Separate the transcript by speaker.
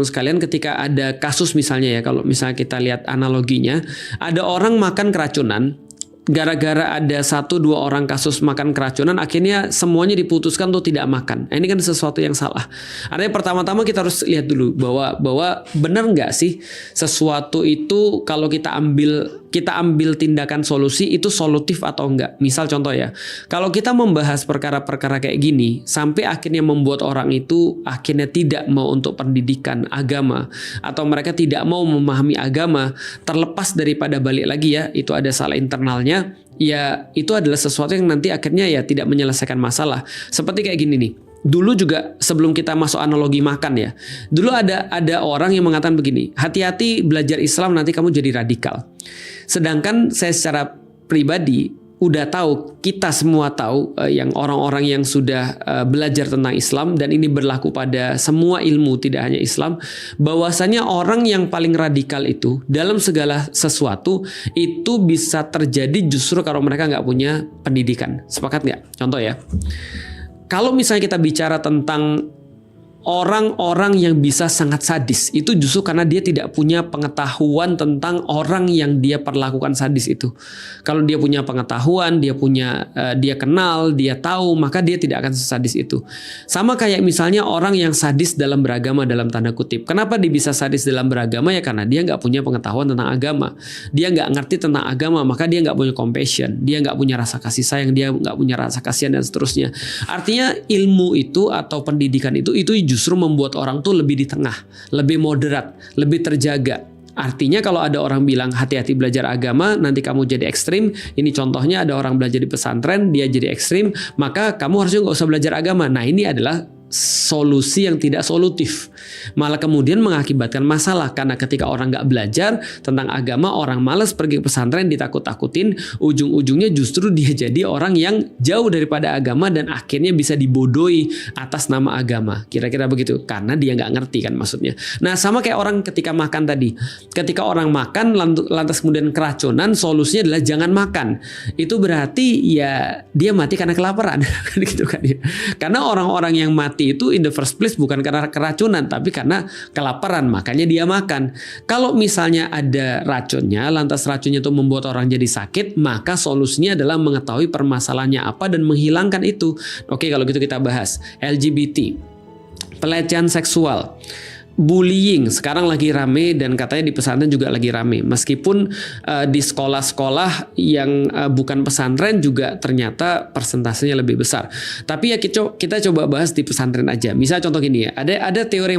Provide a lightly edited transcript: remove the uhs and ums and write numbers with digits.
Speaker 1: sekalian, ketika ada kasus misalnya ya, kalau misalnya kita lihat analoginya, ada orang makan keracunan, gara-gara ada 1-2 orang kasus makan keracunan, akhirnya semuanya diputuskan untuk tidak makan. Nah, ini kan sesuatu yang salah. Artinya pertama-tama kita harus lihat dulu bahwa benar nggak sih sesuatu itu kalau kita ambil tindakan solusi itu solutif atau enggak. Misal contoh ya, kalau kita membahas perkara-perkara kayak gini sampai akhirnya membuat orang itu akhirnya tidak mau untuk pendidikan agama, atau mereka tidak mau memahami agama, terlepas daripada balik lagi ya, itu ada salah internalnya, ya itu adalah sesuatu yang nanti akhirnya ya tidak menyelesaikan masalah. Seperti kayak gini nih. Dulu juga sebelum kita masuk analogi makan ya, dulu ada orang yang mengatakan begini, hati-hati belajar Islam nanti kamu jadi radikal. Sedangkan saya secara pribadi udah tahu, kita semua tahu, yang orang-orang yang sudah belajar tentang Islam, dan ini berlaku pada semua ilmu tidak hanya Islam, bahwasanya orang yang paling radikal itu dalam segala sesuatu itu bisa terjadi justru kalau mereka nggak punya pendidikan. Sepakat nggak? Contoh ya, kalau misalnya kita bicara tentang orang-orang yang bisa sangat sadis, itu justru karena dia tidak punya pengetahuan tentang orang yang dia perlakukan sadis itu. Kalau dia punya pengetahuan, dia kenal, dia tahu, maka dia tidak akan sesadis itu. Sama kayak misalnya orang yang sadis dalam beragama dalam tanda kutip. Kenapa dia bisa sadis dalam beragama? Ya karena dia nggak punya pengetahuan tentang agama. Dia nggak ngerti tentang agama, maka dia nggak punya compassion. Dia nggak punya rasa kasih sayang, dia nggak punya rasa kasihan dan seterusnya. Artinya ilmu itu atau pendidikan itu justru membuat orang tuh lebih di tengah, lebih moderat, lebih terjaga. Artinya kalau ada orang bilang hati-hati belajar agama, nanti kamu jadi ekstrim. Ini contohnya ada orang belajar di pesantren, dia jadi ekstrim, maka kamu harusnya nggak usah belajar agama. Nah, ini adalah solusi yang tidak solutif, malah kemudian mengakibatkan masalah. Karena ketika orang nggak belajar tentang agama, orang malas pergi ke pesantren, ditakut-takutin, ujung-ujungnya justru dia jadi orang yang jauh daripada agama dan akhirnya bisa dibodohi atas nama agama. Kira-kira begitu, karena dia nggak ngerti kan maksudnya. Nah, sama kayak orang ketika makan tadi, ketika orang makan lantas kemudian keracunan, solusinya adalah jangan makan. Itu berarti ya dia mati karena kelaparan gitu kan ya. Karena orang-orang yang mati itu in the first place bukan karena keracunan, tapi karena kelaparan, makanya dia makan. Kalau misalnya ada racunnya, lantas racunnya itu membuat orang jadi sakit, maka solusinya adalah mengetahui permasalahannya apa dan menghilangkan itu. Oke, kalau gitu kita bahas LGBT, pelecehan seksual, bullying sekarang lagi rame, dan katanya di pesantren juga lagi rame. Meskipun di sekolah-sekolah yang bukan pesantren juga ternyata persentasenya lebih besar. Tapi ya kita coba bahas di pesantren aja. Misal contoh gini ya, ada teori yang